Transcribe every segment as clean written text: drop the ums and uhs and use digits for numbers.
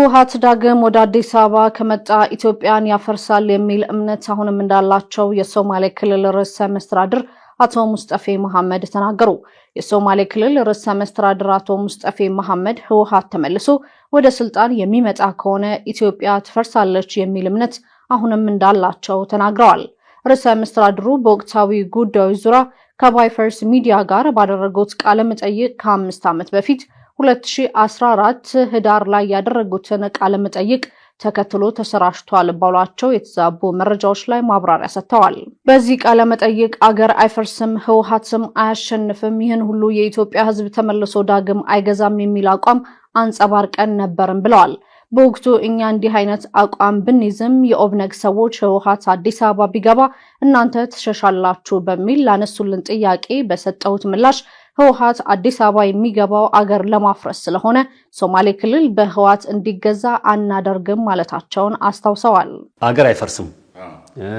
ህወሓት ዳግም ወደ አዲስ አበባ ከመጣ ኢትዮጵያን ያፈርሳል የሚል እምነት አሁንም እንዳላቸው የሶማሌ ክልል ርዕሰ መስተዳድር አቶ ሙስጠፌ መሐመድ ተናገሩ። የሶማሌ ክልል ርዕሰ መስተዳድር አቶ ሙስጠፌ መሐመድ ህወሓት ተመልሶ ወደ ስልጣን የሚመጣ ከሆነ ኢትዮጵያ ትፈርሳለች የሚል እምነት አሁንም እንዳላቸው ተናግረዋል። ርዕሰ መስተዳድሩ በወቅታዊ ጉዳዮች ዙሪያ ከባይፈርስ ሚዲያ ጋር ባደረጉት ቃለ መጠይቅ ከ5 ዓመት በፊት 2014 ህዳር ላይ ያደረጉትን ቃለ መጠይቅ ተከትሎ ተሰራጭቷል ባሏቸው የተዛቡ መረጃዎች ላይ ማብራሪያ ሰጥተዋል። በዚህ ቃለ መጠይቅ አገር አይፈርስም፣ ህወሓትም አያሸንፍም፣ ይህን ሁሉ የኢትዮጵያ ህዝብ ተመልሶ ዳግም አይገዛም የሚል አቋም አንጸባርቀን ነበርም ብለዋል። በወቅቱ እኛ እንዲህ አይነት አቋም ብንይዝም የኦብነግ ሰዎች ህወሓት አዲስ አበባ ቢገባ እናንተ ትሸሻላችሁ በሚል ላነሱልን ጥያቄ በሰጠሁት ምላሽ ህወሓት አዲስ አበባ የሚገባው አገር ለማፍረስ ስለሆነ ሶማሌ ክልል በህወሓት እንዲገዛ አናደርግም ማለታቸውን አስታውሰዋል። አገር አይፈርስም፣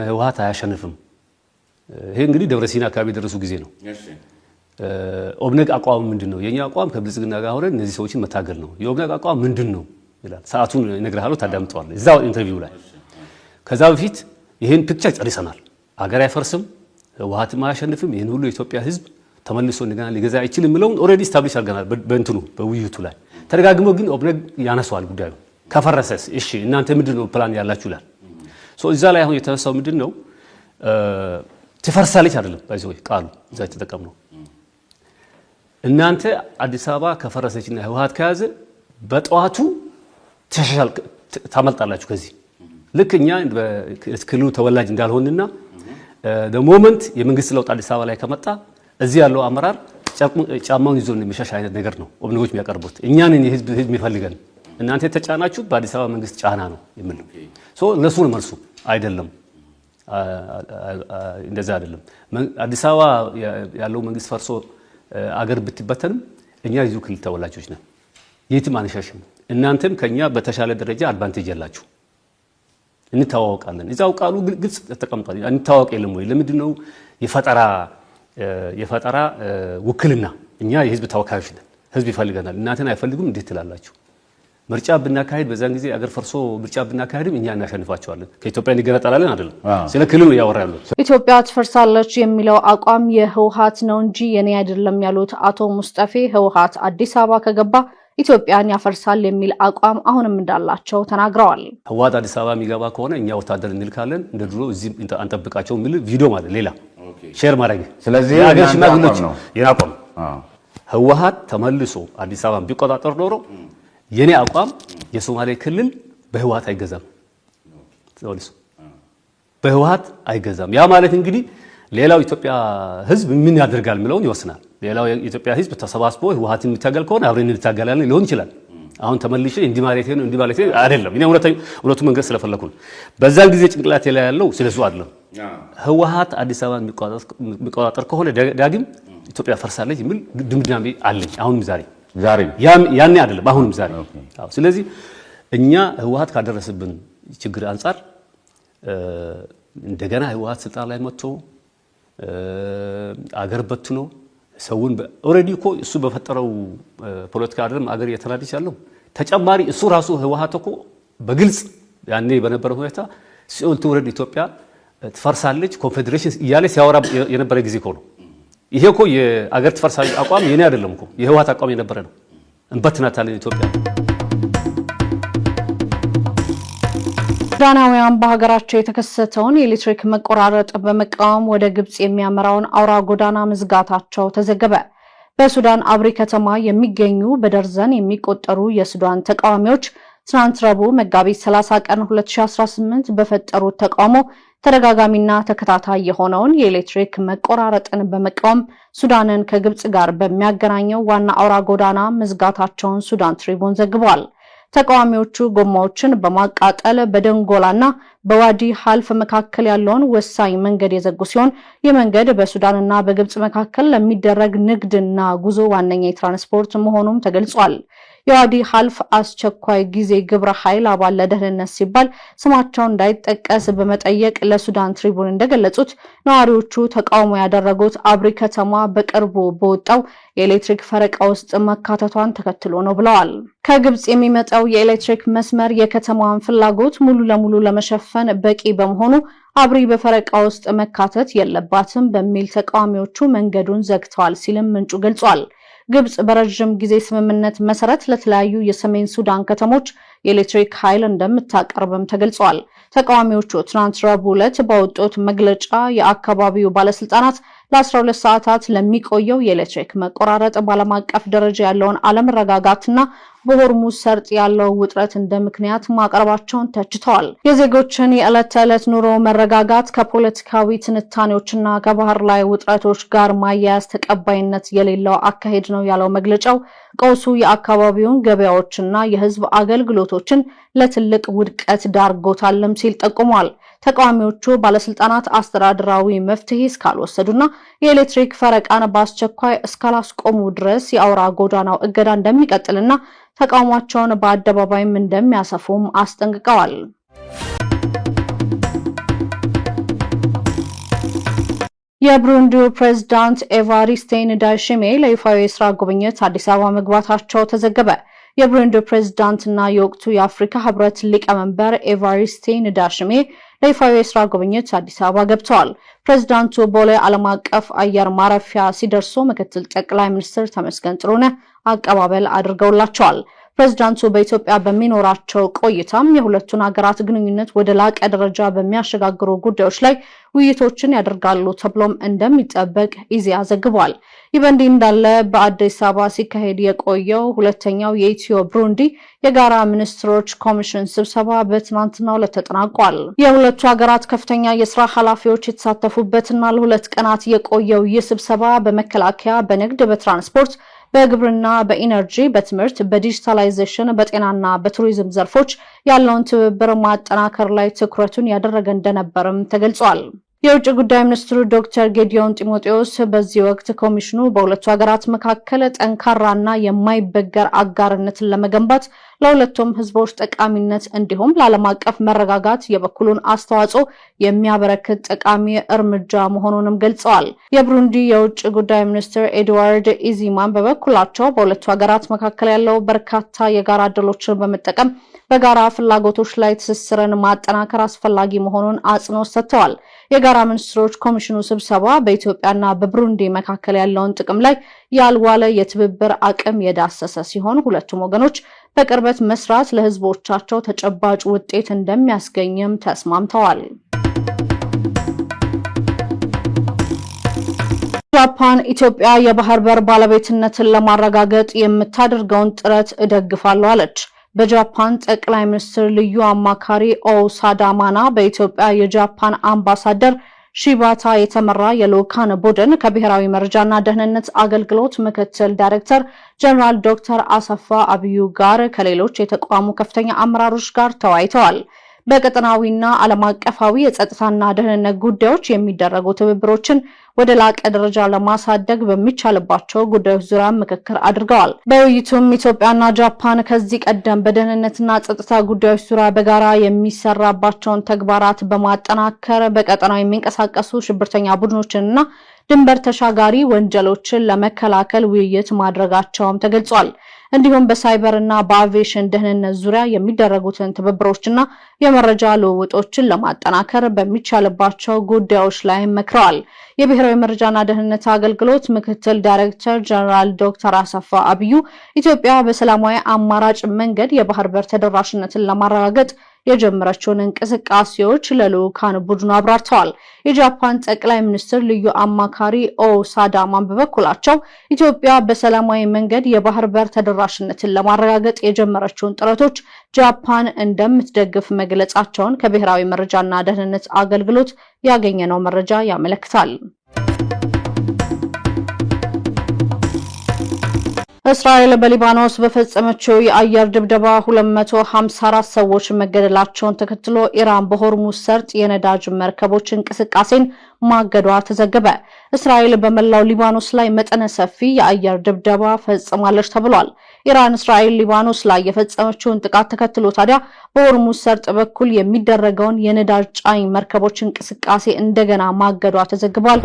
ህወሓት አያሸንፍም። ይሄ እንግዲህ ደብረሲና አካባቢ የደረሱ ጊዜ ነው። ኦብነግ አቋም ምንድነው? የኛ አቋም ከብልጽግና ጋር ሆነን እነዚህ ሰዎችን መታገል ነው። የኦብነግ አቋም ምንድነው ይላል። ሰዓቱን እነግርሃለሁ፣ ታዳምጠዋለህ እዛው ኢንተርቪው ላይ። ከዛ በፊት ይሄን ፒክቸር ጨርሰናል። አገር አይፈርስም፣ ህወሓትም አያሸንፍም፣ ይሄን ሁሉ የኢትዮጵያ ህዝብ ተመልሶ እንደገና ሊገዛ አይችልም ብለው ኦሬዲ ስታብሊሽ አድርገናል። በእንትኑ በውይይቱ ላይ ተደጋግሞ ግን ኦብነግ ያነሳዋል ጉዳዩ። ከፈረሰስ እሺ እናንተ ምንድነው ፕላን ያላችሁ ይላል። እዛ ላይ አሁን የተነሳው ምንድነው ትፈርሳለች አይደለም ባይዘው ቃሉ እዛ ተጠቀምነው። እናንተ አዲስ አበባ ከፈረሰችና ህወሓት ከያዘ በጠዋቱ ተሻሻል ታመልጣላችሁ ከዚህ ልክ እኛ በክልሉ ተወላጅ እንዳልሆንና ሞመንት የመንግስት ለውጥ አዲስ አበባ ላይ ከመጣ እዚህ ያለው አመራር ጫማውን ይዞ የሚሸሽ አይነት ነገር ነው ኦብነጎች የሚያቀርቡት። እኛንን የህዝብ የሚፈልገን እናንተ የተጫናችሁት በአዲስ አበባ መንግስት ጫና ነው የሚል እነሱ ነው መልሱ። አይደለም እንደዛ አይደለም። አዲስ አበባ ያለው መንግስት ፈርሶ አገር ብትበተንም እኛ የዚሁ ክልል ተወላጆች ነን፣ የትም አንሸሽም። እናንተም ከኛ በተሻለ ደረጃ አድቫንቴጅ ያላችሁ እንታዋወቃለን። እዛው ቃሉ ግልጽ ተቀምጧል። እንታዋወቅ የለም ወይ? ለምንድነው የፈጠራ ውክልና? እኛ የህዝብ ተወካዮች ነን፣ ህዝብ ይፈልገናል። እናንተን አይፈልጉም እንዴት ትላላችሁ? ምርጫ ብናካሄድ በዛን ጊዜ አገር ፈርሶ ምርጫ ብናካሄድም እኛ እናሸንፋቸዋለን። ከኢትዮጵያ እንገነጠላለን አይደለም። ስለ ክልሉ ያወራሉ። ኢትዮጵያ ትፈርሳለች የሚለው አቋም የህወሓት ነው እንጂ የኔ አይደለም ያሉት አቶ ሙስጠፌ ህወሓት አዲስ አበባ ከገባ ኢትዮጵያን ያፈርሳል የሚል አቋም አሁንም እንዳላቸው ተናግረዋል። ህወሓት አዲስ አበባ የሚገባ ከሆነ እኛ ወታደር እንልካለን፣ እንደ ድሮ እዚህ አንጠብቃቸው የሚል ቪዲዮ ማለት ሌላ ሼር ማድረግ። ስለዚህ የሀገር ሽማግሌዎች የአቋም ህወሓት ተመልሶ አዲስ አበባን ቢቆጣጠር ኖሮ የኔ አቋም የሶማሌ ክልል በህወሓት አይገዛም፣ ተመልሶ በህወሓት አይገዛም። ያ ማለት እንግዲህ ሌላው ኢትዮጵያ ህዝብ ምን ያደርጋል የሚለውን ይወስናል። ሌላው የኢትዮጵያ ህዝብ ተሰባስቦ ህወሓትን የሚታገል ከሆነ አብረን እንታገላለን ሊሆን ይችላል። አሁን ተመልሼ እንዲህ ማለት አይደለም። እኔ እውነቱ መንገድ ስለፈለኩ ነው። በዛን ጊዜ ጭንቅላቴ ላይ ያለው ስለሱ አይደለም። ህወሓት አዲስ አበባን የሚቆጣጠር ከሆነ ዳግም ኢትዮጵያ ፈርሳለች የሚል ድምዳሜ አለኝ። አሁንም ዛሬ ያኔ አይደለም፣ አሁንም ዛሬ። ስለዚህ እኛ ህወሓት ካደረሰብን ችግር አንጻር እንደገና ህወሓት ስልጣን ላይ መጥቶ አገር በትኖ ሰውን ኦሬዲ እኮ እሱ በፈጠረው ፖለቲካ አይደለም አገር እየተናደች ያለው ተጨማሪ እሱ ራሱ ህወሓት እኮ በግልጽ ያኔ በነበረው ሁኔታ ሲኦል ትውረድ ኢትዮጵያ ትፈርሳለች ኮንፌዴሬሽን እያለ ሲያወራ የነበረ ጊዜ እኮ ነው። ይሄ እኮ የአገር ትፈርሳለች አቋም የኔ አይደለም እኮ የህወሓት አቋም የነበረ ነው። እንበትናታለን ኢትዮጵያ። ሱዳናውያን በሀገራቸው የተከሰተውን የኤሌክትሪክ መቆራረጥ በመቃወም ወደ ግብጽ የሚያመራውን አውራ ጎዳና መዝጋታቸው ተዘገበ። በሱዳን አብሪ ከተማ የሚገኙ በደርዘን የሚቆጠሩ የሱዳን ተቃዋሚዎች ትናንት ረቡዕ መጋቢት 30 ቀን 2018 በፈጠሩት ተቃውሞ ተደጋጋሚና ተከታታይ የሆነውን የኤሌክትሪክ መቆራረጥን በመቃወም ሱዳንን ከግብጽ ጋር በሚያገናኘው ዋና አውራ ጎዳና መዝጋታቸውን ሱዳን ትሪቡን ዘግቧል። ተቃዋሚዎቹ ጎማዎችን በማቃጠል በደንጎላና በዋዲ ሐልፍ መካከል ያለውን ወሳኝ መንገድ የዘጉ ሲሆን የመንገድ በሱዳንና በግብጽ መካከል ለሚደረግ ንግድና ጉዞ ዋነኛ የትራንስፖርት መሆኑም ተገልጿል። የዋዲ ሐልፍ አስቸኳይ ጊዜ ግብረ ኃይል አባል ለደህንነት ሲባል ስማቸው እንዳይጠቀስ በመጠየቅ ለሱዳን ትሪቡን እንደገለጹት ነዋሪዎቹ ተቃውሞ ያደረጉት አብሪ ከተማ በቅርቡ በወጣው የኤሌክትሪክ ፈረቃ ውስጥ መካተቷን ተከትሎ ነው ብለዋል። ከግብጽ የሚመጣው የኤሌክትሪክ መስመር የከተማዋን ፍላጎት ሙሉ ለሙሉ ለመሸፈን በቂ በመሆኑ አብሪ በፈረቃ ውስጥ መካተት የለባትም በሚል ተቃዋሚዎቹ መንገዱን ዘግተዋል ሲልም ምንጩ ገልጿል። ግብጽ በረጅም ጊዜ ስምምነት መሰረት ለተለያዩ የሰሜን ሱዳን ከተሞች የኤሌክትሪክ ኃይል እንደምታቀርብም ተገልጿል። ተቃዋሚዎቹ ትናንት ረቡዕ ዕለት ባወጡት መግለጫ የአካባቢው ባለስልጣናት ለ12 ሰዓታት ለሚቆየው የኤሌክትሪክ መቆራረጥ በዓለም አቀፍ ደረጃ ያለውን አለመረጋጋትና በሆርሙዝ ሰርጥ ያለው ውጥረት እንደ ምክንያት ማቅረባቸውን ተችተዋል። የዜጎችን የዕለት ተዕለት ኑሮ መረጋጋት ከፖለቲካዊ ትንታኔዎችና ከባህር ላይ ውጥረቶች ጋር ማያያዝ ተቀባይነት የሌለው አካሄድ ነው ያለው መግለጫው ቀውሱ የአካባቢውን ገበያዎችና የህዝብ አገልግሎቶችን ለትልቅ ውድቀት ዳርጎታልም ሲል ጠቁሟል። ተቃዋሚዎቹ ባለስልጣናት አስተዳደራዊ መፍትሄ እስካልወሰዱና የኤሌክትሪክ ፈረቃን በአስቸኳይ እስካላስቆሙ ድረስ የአውራ ጎዳናው እገዳ እንደሚቀጥልና ተቃውሟቸውን በአደባባይም እንደሚያሰፉም አስጠንቅቀዋል። የብሩንዲው ፕሬዝዳንት ኤቫሪስቴ እንዳይሺሜ ለይፋዊ የስራ ጉብኝት አዲስ አበባ መግባታቸው ተዘገበ። የብሩንዲው ፕሬዝዳንትና የወቅቱ የአፍሪካ ህብረት ሊቀመንበር ኤቫሪስቴ እንዳይሺሜ ለይፋዊ የስራ ጉብኝት አዲስ አበባ ገብተዋል። ፕሬዝዳንቱ ቦሌ ዓለም አቀፍ አየር ማረፊያ ሲደርሱ ምክትል ጠቅላይ ሚኒስትር ተመስገን ጥሩነህ አቀባበል አድርገውላቸዋል። ፕሬዝዳንቱ በኢትዮጵያ በሚኖራቸው ቆይታም የሁለቱን ሀገራት ግንኙነት ወደ ላቀ ደረጃ በሚያሸጋግሩ ጉዳዮች ላይ ውይይቶችን ያደርጋሉ ተብሎም እንደሚጠበቅ ኢዜአ ዘግቧል። ይህ በእንዲህ እንዳለ በአዲስ አበባ ሲካሄድ የቆየው ሁለተኛው የኢትዮ ብሩንዲ የጋራ ሚኒስትሮች ኮሚሽን ስብሰባ በትናንትናው ዕለት ተጠናቋል። የሁለቱ ሀገራት ከፍተኛ የስራ ኃላፊዎች የተሳተፉበትና ለሁለት ቀናት የቆየው ይህ ስብሰባ በመከላከያ፣ በንግድ፣ በትራንስፖርት፣ በግብርና፣ በኢነርጂ፣ በትምህርት፣ በዲጂታላይዜሽን፣ በጤናና በቱሪዝም ዘርፎች ያለውን ትብብር ማጠናከር ላይ ትኩረቱን ያደረገ እንደነበርም ተገልጿል። የውጭ ጉዳይ ሚኒስትሩ ዶክተር ጌዲዮን ጢሞቴዎስ በዚህ ወቅት ኮሚሽኑ በሁለቱ ሀገራት መካከል ጠንካራና የማይበገር አጋርነትን ለመገንባት ለሁለቱም ህዝቦች ጠቃሚነት እንዲሁም ለዓለም አቀፍ መረጋጋት የበኩሉን አስተዋጽኦ የሚያበረክት ጠቃሚ እርምጃ መሆኑንም ገልጸዋል። የብሩንዲ የውጭ ጉዳይ ሚኒስትር ኤድዋርድ ኢዚማን በበኩላቸው በሁለቱ ሀገራት መካከል ያለው በርካታ የጋራ ዕድሎችን በመጠቀም በጋራ ፍላጎቶች ላይ ትስስርን ማጠናከር አስፈላጊ መሆኑን አጽንኦት ሰጥተዋል። የጋራ ሚኒስትሮች ኮሚሽኑ ስብሰባ በኢትዮጵያና በብሩንዲ መካከል ያለውን ጥቅም ላይ ያልዋለ የትብብር አቅም የዳሰሰ ሲሆን ሁለቱም ወገኖች በቅርበት መስራት ለህዝቦቻቸው ተጨባጭ ውጤት እንደሚያስገኝም ተስማምተዋል። ጃፓን ኢትዮጵያ የባህር በር ባለቤትነትን ለማረጋገጥ የምታደርገውን ጥረት እደግፋለሁ አለች። በጃፓን ጠቅላይ ሚኒስትር ልዩ አማካሪ ኦሳዳ ማና በኢትዮጵያ የጃፓን አምባሳደር ሺባታ የተመራ የልኡካን ቡድን ከብሔራዊ መረጃና ደህንነት አገልግሎት ምክትል ዳይሬክተር ጀነራል ዶክተር አሰፋ አብዩ ጋር ከሌሎች የተቋሙ ከፍተኛ አመራሮች ጋር ተወያይተዋል። በቀጠናዊና ዓለም አቀፋዊ የጸጥታና ደህንነት ጉዳዮች የሚደረጉ ትብብሮችን ወደ ላቀ ደረጃ ለማሳደግ በሚቻልባቸው ጉዳዮች ዙሪያ ምክክር አድርገዋል። በውይይቱም ኢትዮጵያና ጃፓን ከዚህ ቀደም በደህንነትና ጸጥታ ጉዳዮች ዙሪያ በጋራ የሚሰራባቸውን ተግባራት በማጠናከር በቀጠናው የሚንቀሳቀሱ ሽብርተኛ ቡድኖችንና ድንበር ተሻጋሪ ወንጀሎችን ለመከላከል ውይይት ማድረጋቸውም ተገልጿል። እንዲሁም በሳይበርና በአቪዬሽን ደህንነት ዙሪያ የሚደረጉትን ትብብሮችና የመረጃ ልውውጦችን ለማጠናከር በሚቻልባቸው ጉዳዮች ላይ መክረዋል። የብሔራዊ መረጃና ደህንነት አገልግሎት ምክትል ዳይሬክተር ጀነራል ዶክተር አሰፋ አብዩ ኢትዮጵያ በሰላማዊ አማራጭ መንገድ የባህር በር ተደራሽነትን ለማረጋገጥ የጀመረችውን እንቅስቃሴዎች ለልኡካን ቡድኑ አብራርተዋል። የጃፓን ጠቅላይ ሚኒስትር ልዩ አማካሪ ኦሳዳማን በበኩላቸው ኢትዮጵያ በሰላማዊ መንገድ የባህር በር ተደራሽነትን ለማረጋገጥ የጀመረችውን ጥረቶች ጃፓን እንደምትደግፍ መግለጻቸውን ከብሔራዊ መረጃና ደህንነት አገልግሎት ያገኘነው መረጃ ያመለክታል። እስራኤል በሊባኖስ በፈጸመችው የአየር ድብደባ 254 ሰዎች መገደላቸውን ተከትሎ ኢራን በሆርሙዝ ሰርጥ የነዳጅ መርከቦች እንቅስቃሴን ማገዷ ተዘገበ። እስራኤል በመላው ሊባኖስ ላይ መጠነ ሰፊ የአየር ድብደባ ፈጽማለች ተብሏል። ኢራን እስራኤል ሊባኖስ ላይ የፈጸመችውን ጥቃት ተከትሎ ታዲያ በሆርሙዝ ሰርጥ በኩል የሚደረገውን የነዳጅ ጫኝ መርከቦች እንቅስቃሴ እንደገና ማገዷ ተዘግቧል።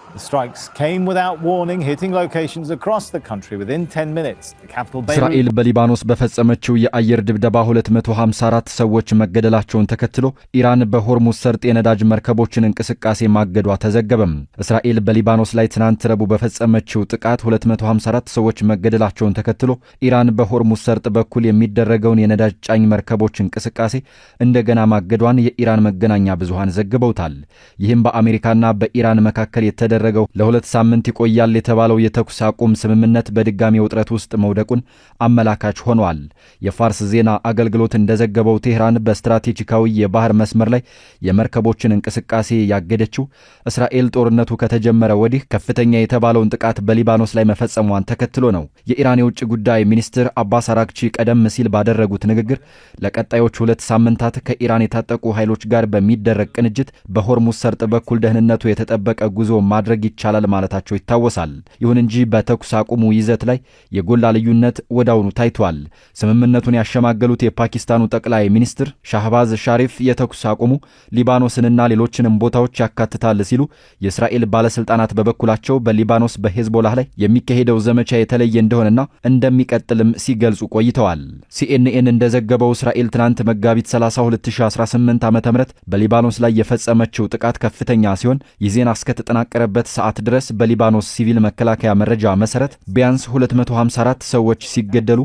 The strikes came without warning, hitting locations across the country within 10 minutes. The capital Beirut. እስራኤል በሊባኖስ በፈጸመችው የአየር ድብደባ 254 ሰዎች መገደላቸውን ተከትሎ ኢራን በሆርሙዝ ሰርጥ የነዳጅ መርከቦችን እንቅስቃሴ ማገዷ ተዘገበም። እስራኤል በሊባኖስ ላይ ትናንት ረቡዕ በፈጸመችው ጥቃት 254 ሰዎች መገደላቸውን ተከትሎ ኢራን በሆርሙዝ ሰርጥ በኩል የሚደረገውን የነዳጅ ጫኝ መርከቦች እንቅስቃሴ እንደገና ማገዷን የኢራን መገናኛ ብዙሃን ዘግበውታል። ይህም በአሜሪካና በኢራን መካከል የተደረገው ለሁለት ሳምንት ይቆያል የተባለው የተኩስ አቁም ስምምነት በድጋሚ ውጥረት ውስጥ መውደቁን አመላካች ሆኗል። የፋርስ ዜና አገልግሎት እንደዘገበው ቴህራን በስትራቴጂካዊ የባህር መስመር ላይ የመርከቦችን እንቅስቃሴ ያገደችው እስራኤል ጦርነቱ ከተጀመረ ወዲህ ከፍተኛ የተባለውን ጥቃት በሊባኖስ ላይ መፈጸሟን ተከትሎ ነው። የኢራን የውጭ ጉዳይ ሚኒስትር አባስ አራግቺ ቀደም ሲል ባደረጉት ንግግር ለቀጣዮቹ 2 ሳምንታት ከኢራን የታጠቁ ኃይሎች ጋር በሚደረግ ቅንጅት በሆርሙዝ ሰርጥ በኩል ደህንነቱ የተጠበቀ ጉዞ ማድረግ ይቻላል ማለታቸው ይታወሳል። ይሁን እንጂ በተኩስ አቁሙ ይዘት ላይ የጎላ ልዩነት ወዳውኑ ታይቷል። ስምምነቱን ያሸማገሉት የፓኪስታኑ ጠቅላይ ሚኒስትር ሻህባዝ ሻሪፍ የተኩስ አቁሙ ሊባኖስንና ሌሎችንም ቦታዎች ያካትታል ሲሉ፣ የእስራኤል ባለስልጣናት በበኩላቸው በሊባኖስ በሄዝቦላህ ላይ የሚካሄደው ዘመቻ የተለየ እንደሆነና እንደሚቀጥልም ሲገልጹ ቆይተዋል። ሲኤንኤን እንደዘገበው እስራኤል ትናንት መጋቢት 30 2018 ዓ.ም በሊባኖስ ላይ የፈጸመችው ጥቃት ከፍተኛ ሲሆን ይህ ዜና እስከተጠናቀረበት ሰዓት ድረስ በሊባኖስ ሲቪል መከላከያ መረጃ መሰረት ቢያንስ 254 ሰዎች ሲገደሉ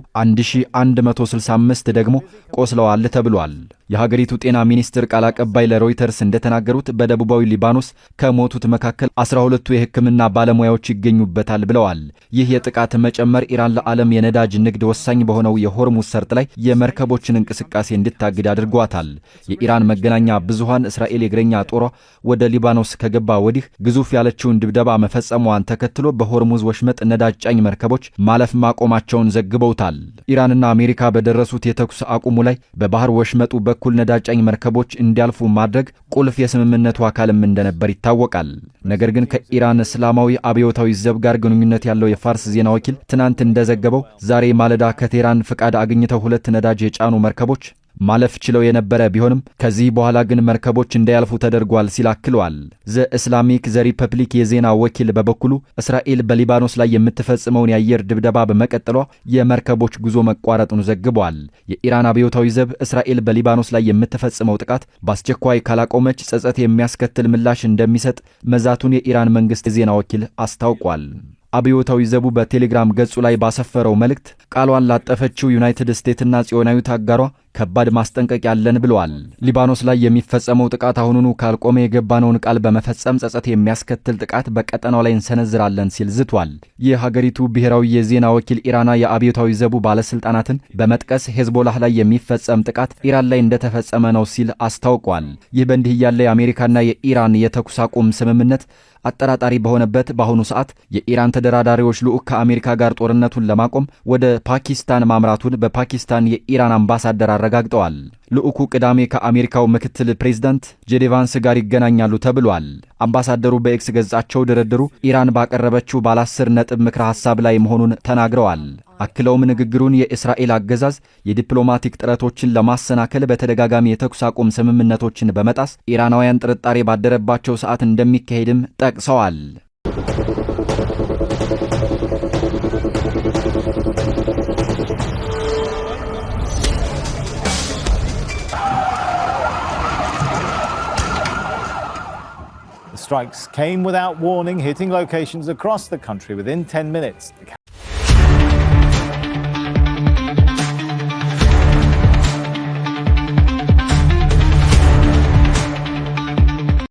1165 ደግሞ ቆስለዋል ተብሏል። የሀገሪቱ ጤና ሚኒስትር ቃል አቀባይ ለሮይተርስ እንደተናገሩት በደቡባዊ ሊባኖስ ከሞቱት መካከል 12ቱ የሕክምና ባለሙያዎች ይገኙበታል ብለዋል። ይህ የጥቃት መጨመር ኢራን ለዓለም የነዳጅ ንግድ ወሳኝ በሆነው የሆርሙዝ ሰርጥ ላይ የመርከቦችን እንቅስቃሴ እንድታግድ አድርጓታል። የኢራን መገናኛ ብዙሃን እስራኤል የእግረኛ ጦሯ ወደ ሊባኖስ ከገባ ወዲህ ግዙፍ ያለችውን ድብደባ መፈጸሟን ተከትሎ በሆርሙዝ ወሽመጥ ነዳጅ ጫኝ መርከቦች ማለፍ ማቆማቸውን ዘግበውታል። ኢራንና አሜሪካ በደረሱት የተኩስ አቁሙ ላይ በባህር ወሽመጡ በኩል ነዳጅ ጫኝ መርከቦች እንዲያልፉ ማድረግ ቁልፍ የስምምነቱ አካልም እንደነበር ይታወቃል። ነገር ግን ከኢራን እስላማዊ አብዮታዊ ዘብ ጋር ግንኙነት ያለው የፋርስ ዜና ወኪል ትናንት እንደዘገበው ዛሬ ማለዳ ከቴህራን ፍቃድ አግኝተው 2 ነዳጅ የጫኑ መርከቦች ማለፍ ችለው የነበረ ቢሆንም ከዚህ በኋላ ግን መርከቦች እንዳያልፉ ተደርጓል ሲል አክሏል። ዘ ኢስላሚክ ዘ ሪፐብሊክ የዜና ወኪል በበኩሉ እስራኤል በሊባኖስ ላይ የምትፈጽመውን የአየር ድብደባ በመቀጠሏ የመርከቦች ጉዞ መቋረጡን ዘግቧል። የኢራን አብዮታዊ ዘብ እስራኤል በሊባኖስ ላይ የምትፈጽመው ጥቃት በአስቸኳይ ካላቆመች ጸጸት የሚያስከትል ምላሽ እንደሚሰጥ መዛቱን የኢራን መንግስት የዜና ወኪል አስታውቋል። አብዮታዊ ዘቡ በቴሌግራም ገጹ ላይ ባሰፈረው መልእክት ቃሏን ላጠፈችው ዩናይትድ ስቴትስና ጽዮናዊት አጋሯ ከባድ ማስጠንቀቂያ አለን ብለዋል። ሊባኖስ ላይ የሚፈጸመው ጥቃት አሁኑኑ ካልቆመ የገባነውን ቃል በመፈጸም ጸጸት የሚያስከትል ጥቃት በቀጠናው ላይ እንሰነዝራለን ሲል ዝቷል። የሀገሪቱ ብሔራዊ የዜና ወኪል ኢራና የአብዮታዊ ዘቡ ባለስልጣናትን በመጥቀስ ሄዝቦላህ ላይ የሚፈጸም ጥቃት ኢራን ላይ እንደተፈጸመ ነው ሲል አስታውቋል። ይህ በእንዲህ እያለ የአሜሪካና የኢራን የተኩስ አቁም ስምምነት አጠራጣሪ በሆነበት በአሁኑ ሰዓት የኢራን ተደራዳሪዎች ልዑክ ከአሜሪካ ጋር ጦርነቱን ለማቆም ወደ ፓኪስታን ማምራቱን በፓኪስታን የኢራን አምባሳደር አረጋግጠዋል። ልዑኩ ቅዳሜ ከአሜሪካው ምክትል ፕሬዝዳንት ጄዲ ቫንስ ጋር ይገናኛሉ ተብሏል። አምባሳደሩ በኤክስ ገጻቸው ድርድሩ ኢራን ባቀረበችው ባለ 10 ነጥብ ምክረ ሐሳብ ላይ መሆኑን ተናግረዋል። አክለውም ንግግሩን የእስራኤል አገዛዝ የዲፕሎማቲክ ጥረቶችን ለማሰናከል በተደጋጋሚ የተኩስ አቁም ስምምነቶችን በመጣስ ኢራናውያን ጥርጣሬ ባደረባቸው ሰዓት እንደሚካሄድም ጠቅሰዋል። The strikes came without warning, hitting locations across the country within 10 minutes.